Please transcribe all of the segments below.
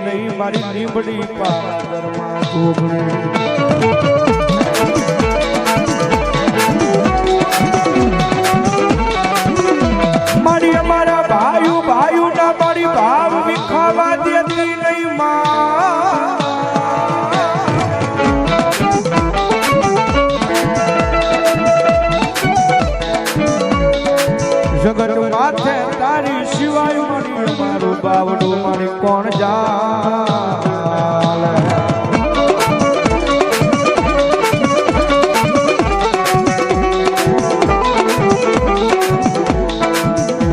નહીં મારી લીંબડી પાદરમાં જોગણી મારી અમારા ભાઈ ના મારી ભાવ વિખાવા દેતી નહીં માં જગત માથે તારી સિવાય મારી મારું બાવડું મારી કોણ જાલ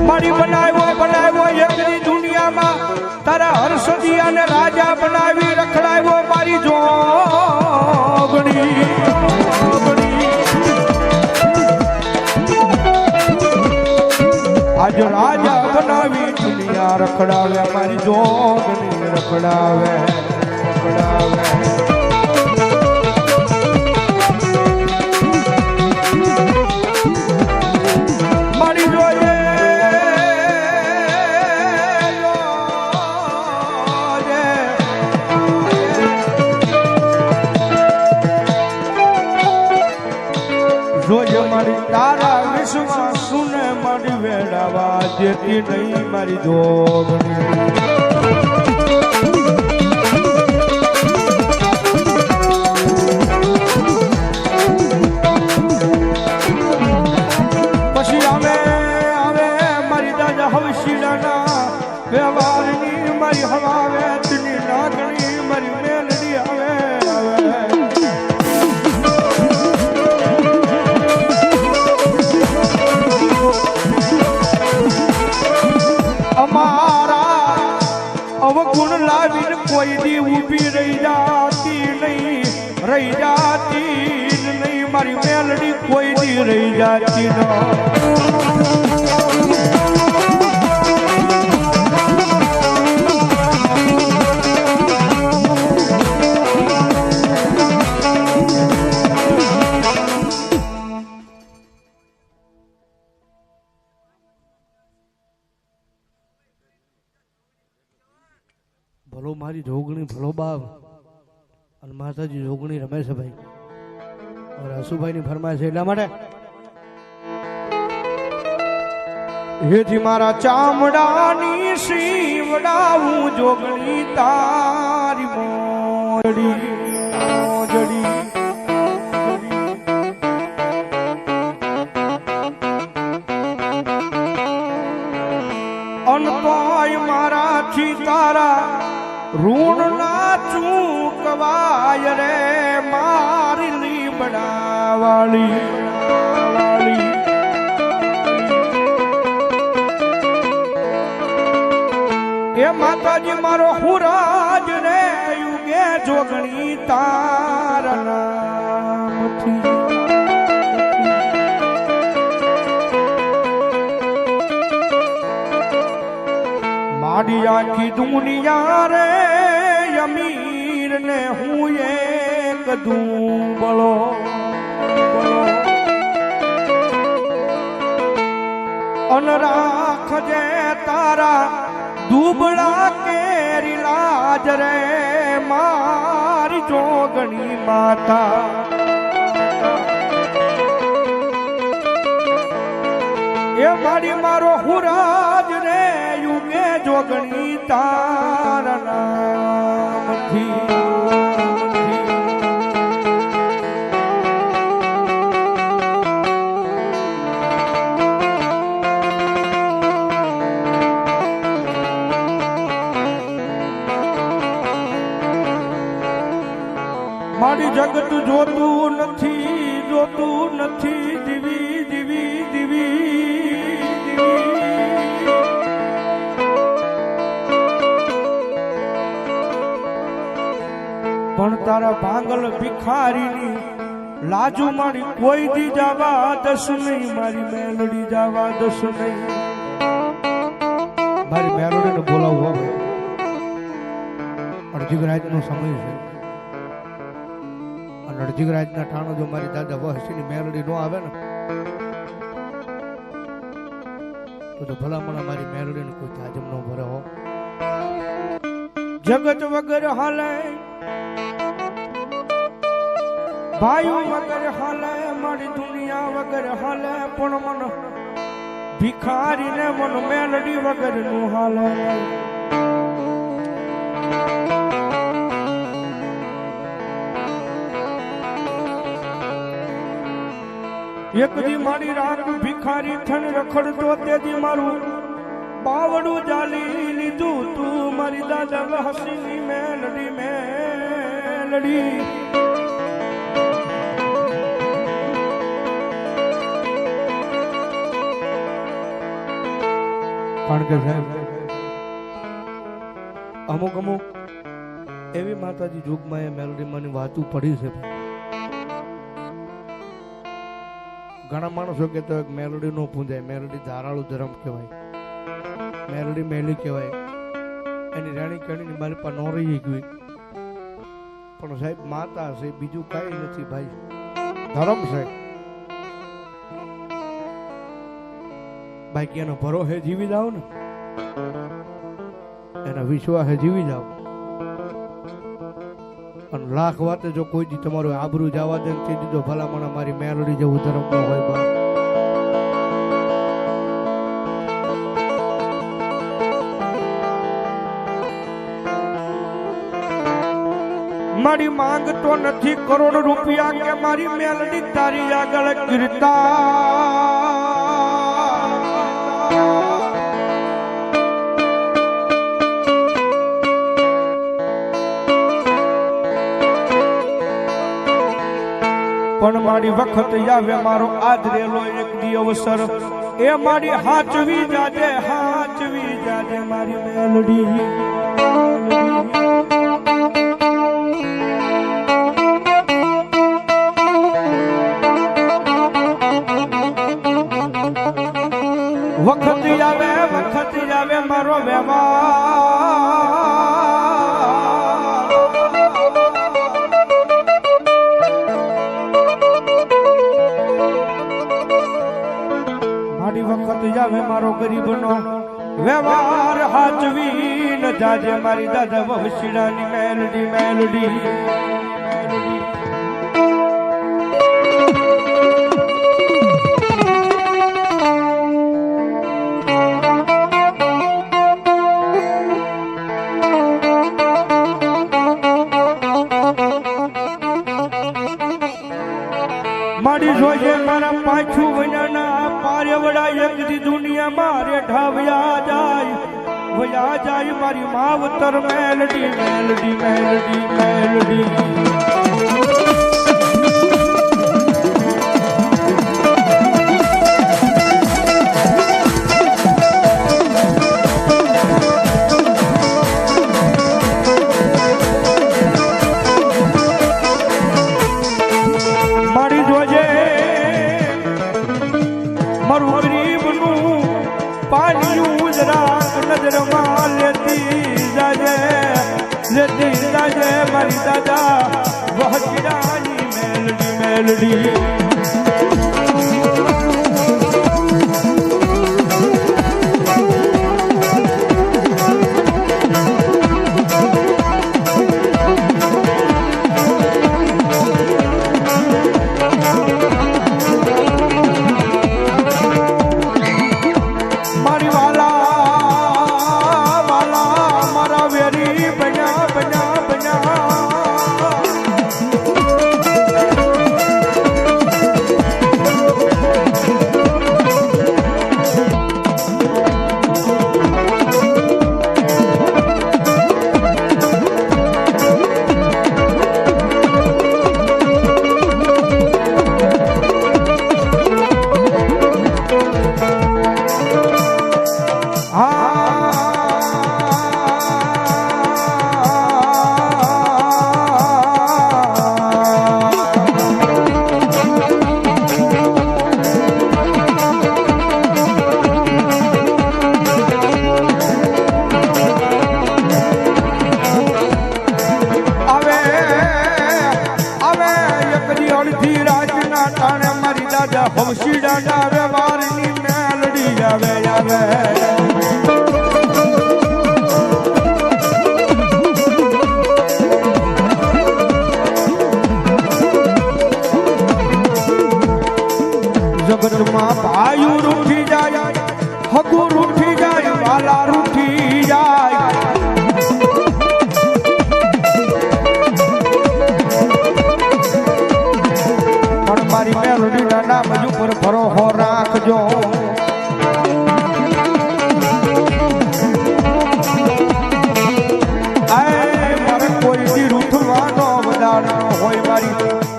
મારી બનાવ્યો એકની દુનિયામાં તારા હર્ષદિયા ને રાજા બનાવી રખડાવ્યો મારી જોગણી આજ રાજા બનાવી દુનિયા રખડાવે મારી જોગણી રખડાવે મારી જોઈએ જોજે મારી તારા વિશ્વાસ સુને મારી વેડાવા જેતી નહીં મારી જોગણી પછી આવે મારી દાદા હવશીડાના વ્યવહારની મારી હવા વેચની લાગણી મારી મેલડી આવે અવગુણ લાવીને કોઈ દી ઊભી રહી જાતી નહીં મારી મેલડી કોઈ દી રહી જાતી ન ભલો મારી જોગણી ભલો બાપ અને માતાજી જોગણી રમે છે ભાઈ હસુભાઈ ની ફરમાય છે એટલા માટે હેથી મારા ચામડાની શીવડાવું જોગણી તારી મોજડી અનપાય મારાથી તારા ઋણ ના ચૂકવાય રે મારી લીબડાવાળી એ માતાજી મારો હુરાજ રે યુગે જોગણી તારા નામથી મારી આખી દુનિયા રે અમીર ને હું એક દુબળો અન રાખજે તારા દુબળા કેરી લાજ રે મારી જોગણી માતા એ મારી મારો હુરાજ રે યુગે જોગણી તારા નામથી મારી જગત જોતું નથી દીવી પણ તારા ભાંગલ ભિખારીની લાજુ મારી કોઈ દી જવા દસ નહીં મારી મેલડી જવા દસ નહીં મારી મેલડીને બોલાવવું હવે અડધી રાતનો સમય છે અને અડધી રાતના ઠાણો જો મારી દાદા વહસીની મેલડી નો આવે ને તો ભલામણ મારી મેલડીને કોઈ તાજમ નો ભરે હો જગત વગર હાલે, ભાઈ વગર હાલે, મારી દુનિયા વગર હાલે, પણ મન ભિખારીને મન મેલડી વગર નું હાલે. એક દી મારી રાગ ભિખારી થન રખડતો તેથી મારું બાવડું જાલી લીધું તું મારી દાદા હસીની મેલડી મેલડી. કારણ કે સાહેબ અમુક એવી માતાજી યુગમાં એ મેલડીમાંની વાતું પડી છે. ઘણા માણસો કહેતો હોય મેલડી નો પૂંજાય, મેલડી ધારાળું ધર્મ કહેવાય, મેલડી મેલી કહેવાય, એની રાણી કણી મારી પાસે નો રહી ગઈ. પણ સાહેબ માતા છે, બીજું કઈ નથી ભાઈ, ધર્મ છે. બાકી એનો ભરોસે જીવી જાવ ને, એના વિશ્વાસે જીવી જાવ. અને લાખ વાતે જો કોઈ દી તમારું આબરૂ જવા દે તે દીધો ભલામણ મારી મેલડી જેવું ધર્મ ન હોય બા. મારી માંગ તો નથી કરોડ રૂપિયા કે મારી મેલડી તારી આગળ કીર્તા. પણ મારી વખત આવે મારો આદરેલો એક દી અવસર, એ મારી હાચવી જાજે મારી મેલડી. વખત આવે મારો વ્યવહાર, મારી વખત આવે મારો ગરીબનો વ્યવહાર હાચવી ન જાજે મારી દાદા વહશીડાની મેલડી મેલડી. મારી જોજે મારા પાછું વૈયાના પારેવડા એક દી દુનિયા મારે ઢાવ્યા જાય મારી માવતર મેલડી મેલડી મેલડી મેલડી. મારી દાદા વહશીડાની મેલડી મેલડી. મારી વાલા મારા વેરી બન્યા વહશીડાના વ્યવહારની મેલડી આવે. જગતમાં ભાયું રૂઠી જાય, હગુ રૂઠી જાય, વાલા રૂઠી જાય. પણ મારી મેલડીના નામ ઉપર ભરોહો રાખજો. મારે કોઈ દી રૂઠવાનો વદાડ હોય. મારી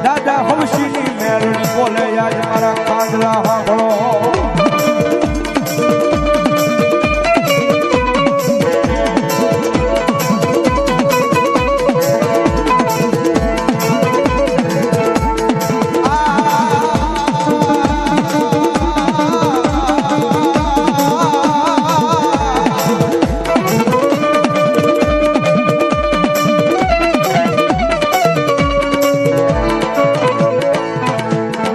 દાદા હવસીની મેલડી બોલે આજ મારા કાંદલા સાંભળો.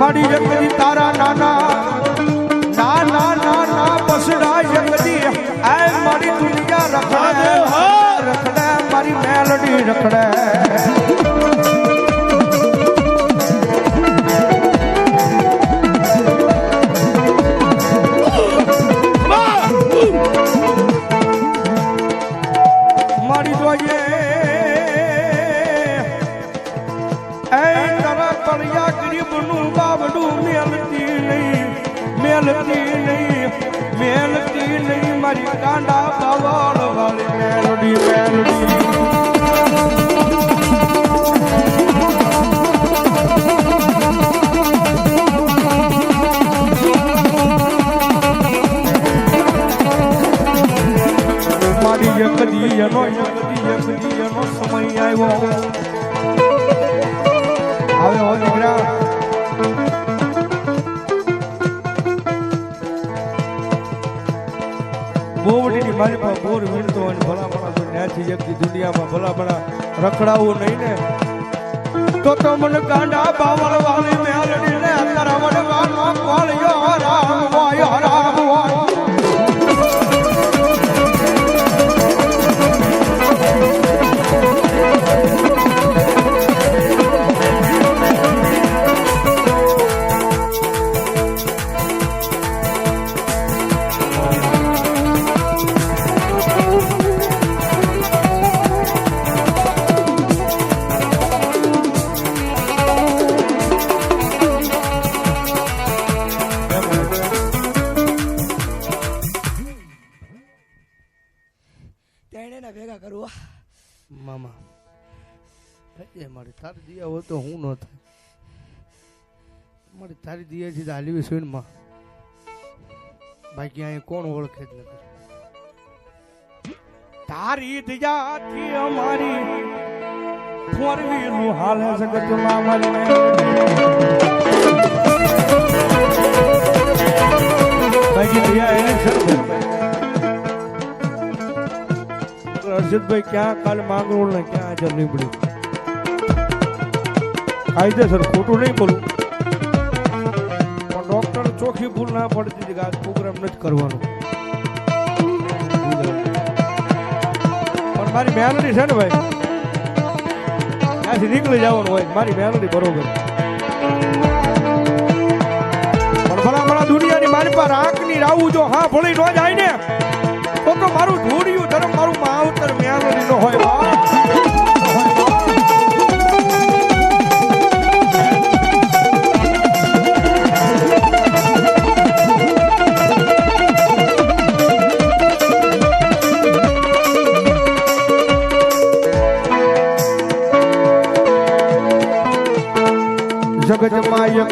મારી જગદી તારા નાના બસડા જગદી આ મારી દુનિયા રખડે રખડે મારી મેલડી રખડે. મારી જોઈએ કળિયા ગરીબનું બાબડું મેલતી નહીં મારી કાંડા બાવળ વાળી મેલડી મારી એકદી એનો સમય આવ્યો. હવે હો દીકરા બોવડીની મારી પાસે બોર વીણતો હોય ભલા ભલા તો ન્યાથી એકથી દુનિયામાં ભલા ભલા રખડાવું નહીં ને તો મને કાંડા બાવળ વાળી મેલડી ને તારા વડવાનો કોળિયો રામ હોય રામ હોય. મામા મારી તારી દિયા હોય તો હું ન થાય. મારી તારી દિયાથી તો હાલી છું માં બાકી અહીંયા કોણ ઓળખે જ નથી. તારી દિયાથી અમારી ફોરવીલું હાલે જગતમાં મારી બાકી દિયા એને છે. હર્ષદભાઈ ક્યાં કાલે માંગરોળ ને ક્યાં હાજર નીકળી કાયદેસર ખોટું નહીં બોલું પણ ડોક્ટર ચોખ્ખી ભૂલ ના પડતી હતી કે આ પ્રોગ્રામ નથી કરવાનો. પણ મારી મેલડી છે ને ભાઈ ત્યાંથી નીકળી જવાનું હોય. મારી મેલડી બરોબર પણ ભલા દુનિયાની મારી પાસે આંખની રાવું જો હા ભળી ન જાય ને તો મારું ધૂળિયું ધર્મ મારું માવતર મેલડી નો હોય. જગતમાં એક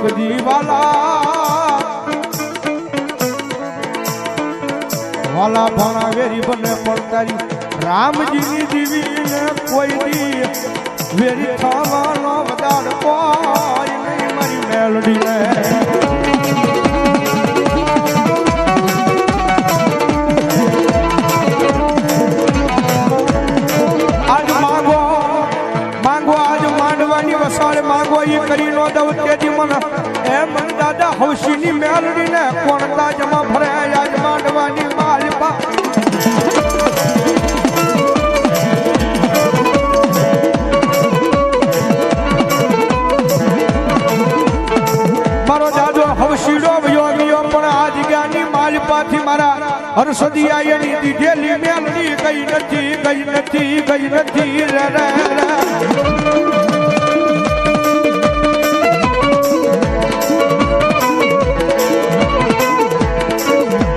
વાલા ભણા વેરી બને પણ તારી રામજીની દીવીને કોઈ દી વેરી થવાનો વદાડ કોઈ નહીં મારી મેલડીને. આજ માંગો આજ માંડવાની વસાળ માંગો એ કરી નો દઉં તેથી મને એમ દાદા હવસીની મેલડીને કોણ તાજમાં ભરે આજ માંડવાની માલપા. મારો દાદો હવસીડો વયો માંથી મારા હર્ષદિયા એની દીધેલી મેલડી ગઈ નથી ગઈ નથી ગઈ નથી રે રે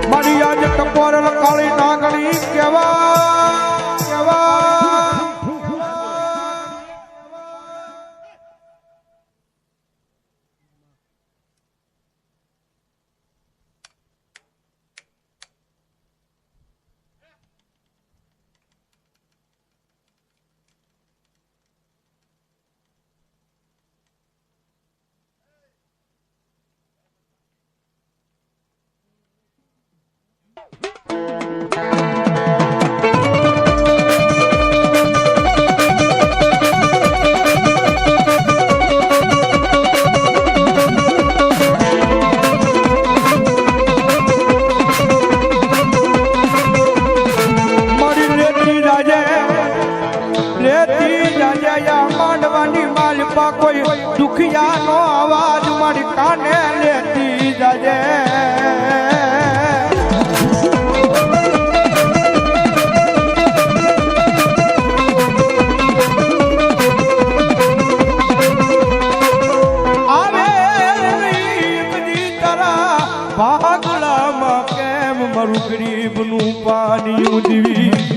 મારી આજ ટપોરલ કાળી નાગણી કેવા કોઈ દુખિયાનો અવાજ મારી કાને લેતી જાજે આવે તારા ભાગલામાં કેમ મારું ગરીબનું પાણી ઉજવી